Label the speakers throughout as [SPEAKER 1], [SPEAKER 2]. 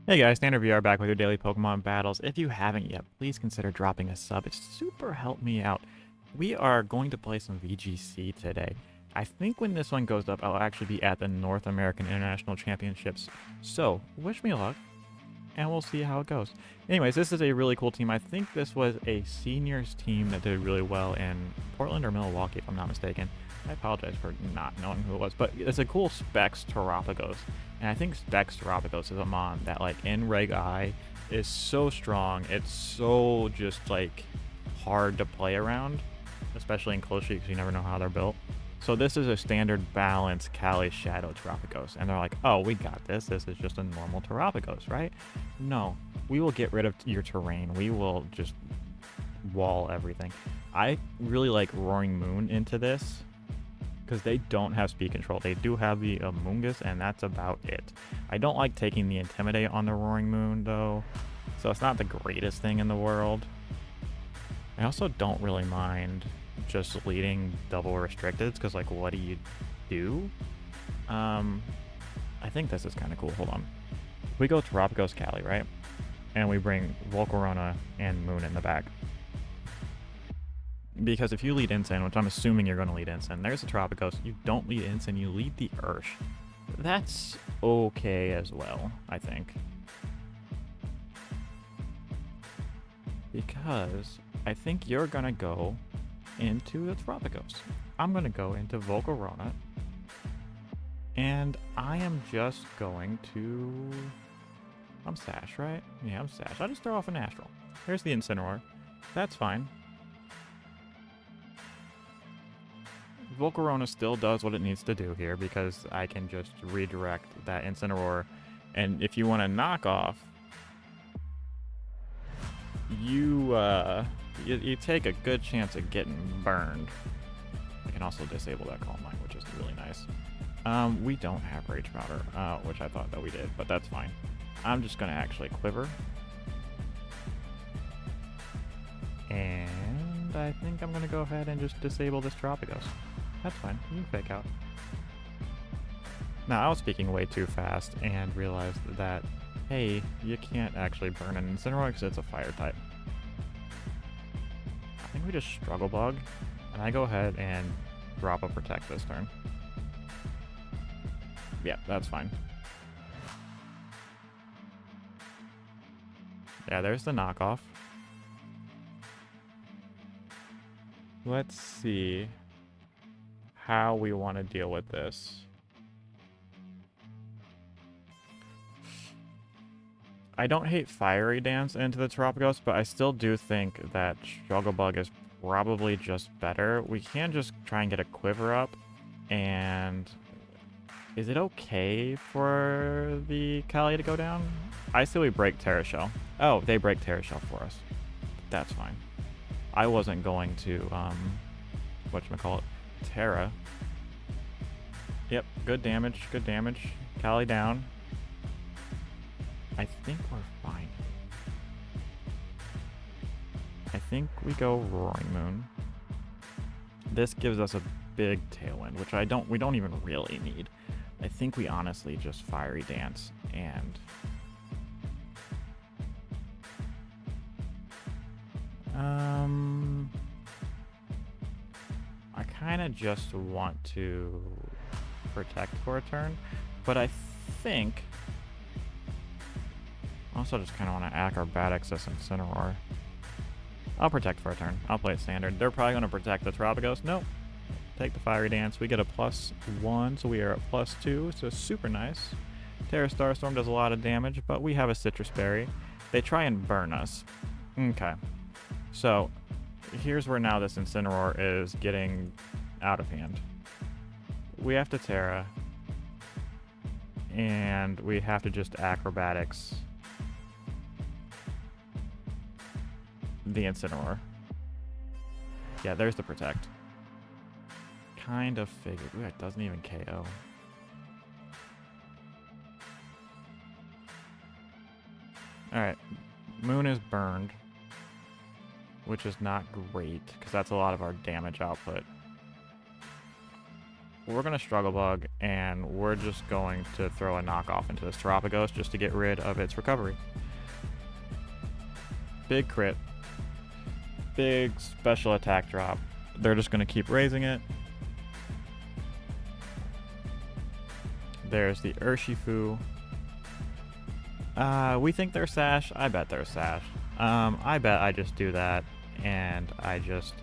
[SPEAKER 1] Hey guys, StandardVR back with your daily Pokemon battles. If you haven't yet, please consider dropping a sub. It's super helped me out. We are going to play some VGC today. I think when this one goes up, I'll actually be at the North American International Championships. So, wish me luck, and we'll see how it goes. Anyways, this is a really cool team. I think this was a seniors team that did really well in Portland or Milwaukee, if I'm not mistaken. I apologize for not knowing who it was, but it's a cool Specs Terapagos. And I think Specs Terapagos is a mon that, like, in Reg I is so strong. It's so just, like, hard to play around, especially in close because you never know how they're built. So this is a standard balance Cali Shadow Terapagos. And they're like, oh, we got this. This is just a normal Terapagos, right? No, we will get rid of your terrain. We will just wall everything. I really like Roaring Moon into this because they don't have speed control. They do have the Amoonguss, and that's about it. I don't like taking the Intimidate on the Roaring Moon, though, so it's not the greatest thing in the world. I also don't really mind just leading double restricteds, because, like, what do you do? I think this is kind of cool. Hold on. We go Terapagos Cali, right? And we bring Volcarona and Moon in the back. Because if you lead Ensign, which I'm assuming you're going to lead Ensign, there's a Terapagos. You don't lead Ensign, you lead the Ursh. That's okay as well, I think. Because I think you're going to go into the Terapagos. I'm going to go into Volcarona. And I am just going to... I'm Sash, right? Yeah, I'm Sash. I just throw off an Astral. There's the Incineroar. That's fine. Volcarona still does what it needs to do here because I can just redirect that Incineroar. And if you want to knock off, you take a good chance of getting burned. I can also disable that Calm Mind, which is really nice. We don't have Rage Powder, which I thought that we did, but that's fine. I'm just going to actually Quiver. And I think I'm going to go ahead and just disable this Terapagos. That's fine. You can fake out. Now, I was speaking way too fast and realized that, hey, you can't actually burn an Incineroar because it's a fire type. I think we just Struggle Bug, and I go ahead and drop a Protect this turn. Yeah, that's fine. Yeah, there's the knockoff. Let's see how we want to deal with this. I don't hate Fiery Dance into the Terapagos, but I still do think that Struggle Bug is probably just better. We can just try and get a Quiver up, and is it okay for the Kali to go down? I say we break Terra Shell. Oh, they break Terra Shell for us. That's fine. I wasn't going to, whatchamacallit, Terra. Yep, good damage, good damage. Kali down. I think we're fine. I think we go Roaring Moon. This gives us a big Tailwind, which we don't even really need. I think we honestly just Fiery Dance and... I kind of just want to protect for a turn, but I think... also just kind of want to Acrobatics this Incineroar. I'll protect for a turn. I'll play it standard. They're probably going to protect the Terapagos. Nope. Take the Fiery Dance. We get a +1, so we are at +2, so super nice. Terra Starstorm does a lot of damage, but we have a Citrus Berry. They try and burn us. Okay. So, here's where now this Incineroar is getting out of hand. We have to Terra, and we have to just Acrobatics the Incineroar. Yeah, there's the Protect. Kind of figured. Ooh, it doesn't even KO. Alright. Moon is burned, which is not great, because that's a lot of our damage output. we're going to Struggle Bug, and we're just going to throw a knockoff into this Terapagos just to get rid of its recovery. Big crit. Big special attack drop. They're just going to keep raising it. There's the Urshifu. We think they're Sash. I bet they're Sash. I bet I just do that, and I just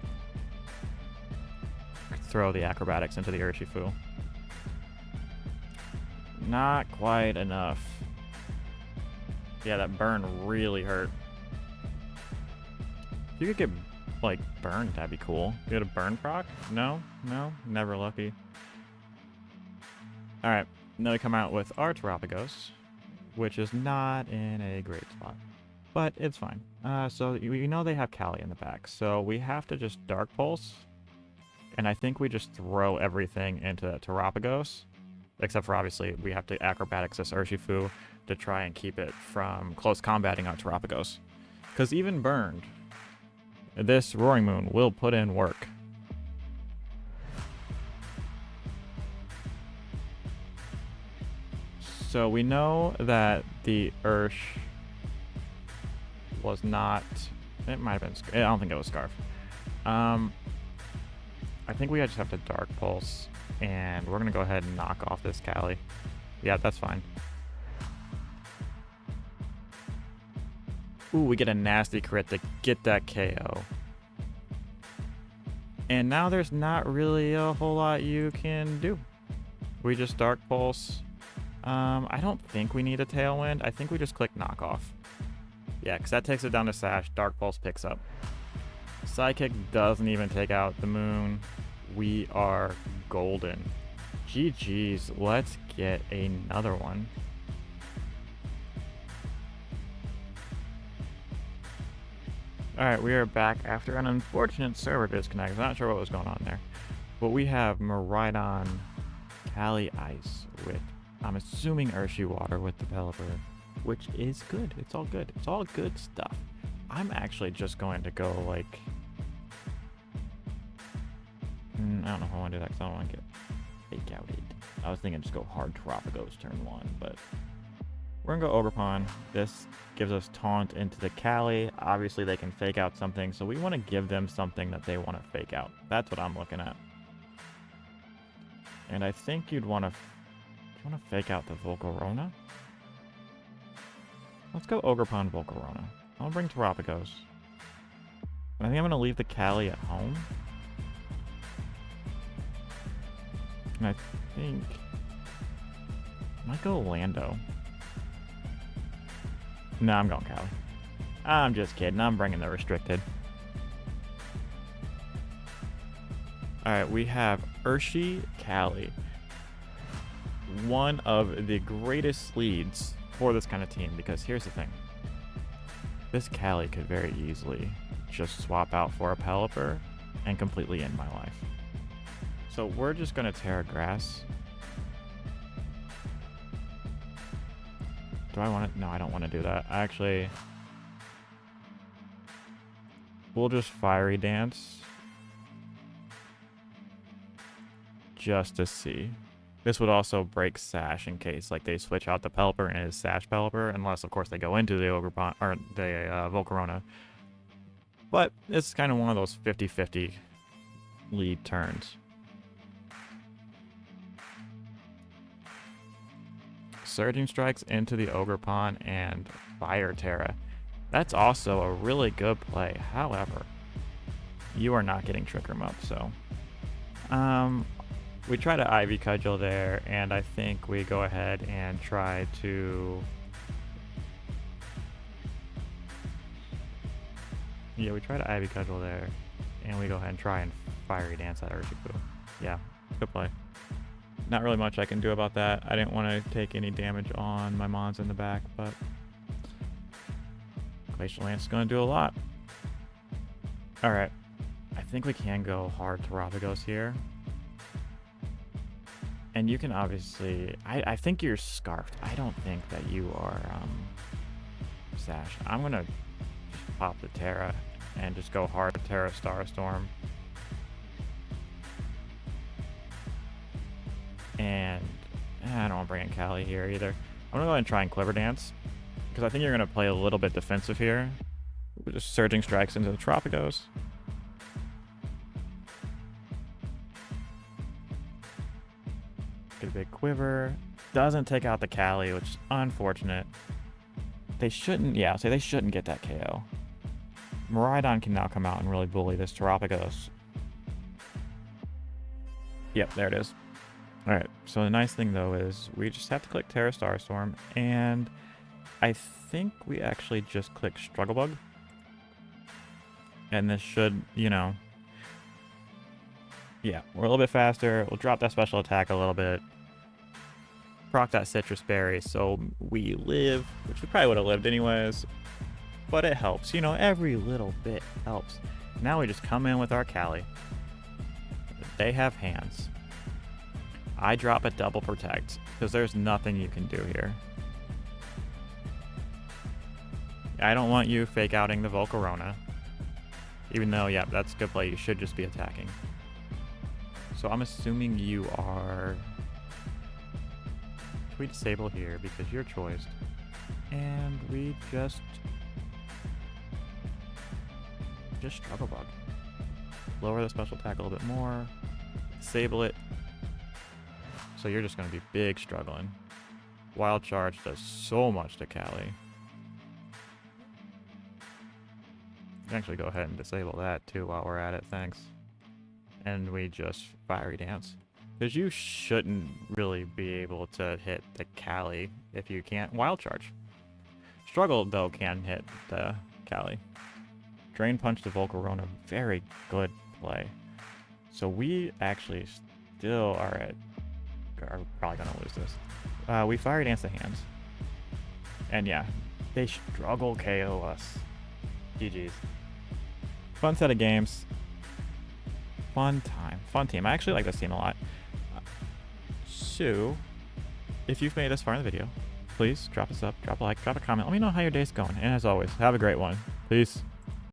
[SPEAKER 1] throw the Acrobatics into the Urshifu. Not quite enough. Yeah, that burn really hurt. If you could get, like, burned, that'd be cool. You get a burn proc? No? No? Never lucky. Alright, now we come out with our Terapagos, which is not in a great spot. But it's fine. So you know they have Cali in the back, so we have to just Dark Pulse. And I think we just throw everything into Terapagos. Except for, obviously, we have to Acrobatics this Urshifu to try and keep it from close combating our Terapagos. Because even burned, this Roaring Moon will put in work. So we know that the Ursh was not... It might have been... I don't think it was Scarf. I think we just have to Dark Pulse, and we're going to go ahead and knock off this Cali. Yeah, that's fine. Ooh, we get a nasty crit to get that KO. And now there's not really a whole lot you can do. We just Dark Pulse. I don't think we need a Tailwind. I think we just click Knock Off. Yeah, because that takes it down to Sash. Dark Pulse picks up. Psychic doesn't even take out the Moon. We are golden. GG's. Let's get another one. Alright, we are back after an unfortunate server disconnect. I'm not sure what was going on there. But we have Miraidon Cali Ice with, I'm assuming, Urshy Water with the Pelipper, which is good. It's all good. It's all good stuff. I'm actually just going to go, like... I don't know if I want to do that because I don't want to get fake outed. I was thinking just go hard Terapagos turn 1, but... We're going to go Ogerpon. This gives us Taunt into the Cali. Obviously, they can fake out something, so we want to give them something that they want to fake out. That's what I'm looking at. And I think you'd want to... Do you want to fake out the Volcarona? Let's go Ogerpon Volcarona. I'll bring Terapagos. I think I'm going to leave the Cali at home. And I think... I might go Lando. No, I'm going Cali. I'm just kidding. I'm bringing the Restricted. Alright, we have Urshi Cali. One of the greatest leads for this kind of team, because here's the thing. This Cali could very easily just swap out for a Pelipper and completely end my life. So we're just going to Terra Grass. Do I want to? No, I don't want to do that. Actually, we'll just Fiery Dance just to see. This would also break Sash in case like they switch out the Pelipper and his Sash Pelipper, unless of course they go into the Ogerpon or the Volcarona. But it's kind of one of those 50-50 lead turns. Surging Strikes into the Ogerpon and Fire Terra. That's also a really good play. However, you are not getting Trick Room up, so... we try to Ivy Cudgel there, and I think we go ahead and try to... Yeah, we try to Ivy Cudgel there, and we go ahead and try and Fiery Dance that Urshifu. Yeah, good play. Not really much I can do about that. I didn't want to take any damage on my Mons in the back, but Glacial Lance is going to do a lot. Alright, I think we can go hard Terapagos here. And you can obviously... I think you're Scarfed. I don't think that you are Sash. I'm going to just pop the Terra and just go hard Terra Starstorm. bring in Cali here either. I'm gonna go ahead and try and Clever Dance, because I think you're gonna play a little bit defensive here. We're just surging strikes into the Terapagos. Get a big quiver. Doesn't take out the Cali, which is unfortunate. They shouldn't, yeah, so they shouldn't get that KO. Miraidon can now come out and really bully this Terapagos. Yep, there it is. Alright, so the nice thing though is we just have to click Terra Starstorm, and I think we actually just click Struggle Bug. And this should, you know, yeah, we're a little bit faster. We'll drop that special attack a little bit. Proc that Citrus Berry so we live, which we probably would have lived anyways, but it helps. You know, every little bit helps. Now we just come in with our Cali. They have hands. I drop a double protect because there's nothing you can do here. I don't want you fake outing the Volcarona. Even though, yeah, that's good play. You should just be attacking. So I'm assuming you are... We disable here because you're choiced. And we just Struggle Bug. Lower the special attack a little bit more. Disable it. So you're just going to be big struggling. Wild Charge does so much to Cali. You can actually go ahead and disable that too while we're at it, thanks. And we just Fiery Dance. Because you shouldn't really be able to hit the Cali if you can't Wild Charge. Struggle, though, can hit the Cali. Drain Punch the Volcarona, very good play. So we actually still are probably going to lose this. We Fiery Dance the hands. And yeah, they struggle KO us. GG's. Fun set of games. Fun time. Fun team. I actually like this team a lot. So, if you've made it this far in the video, please drop a sub, drop a like, drop a comment. Let me know how your day's going. And as always, have a great one. Peace.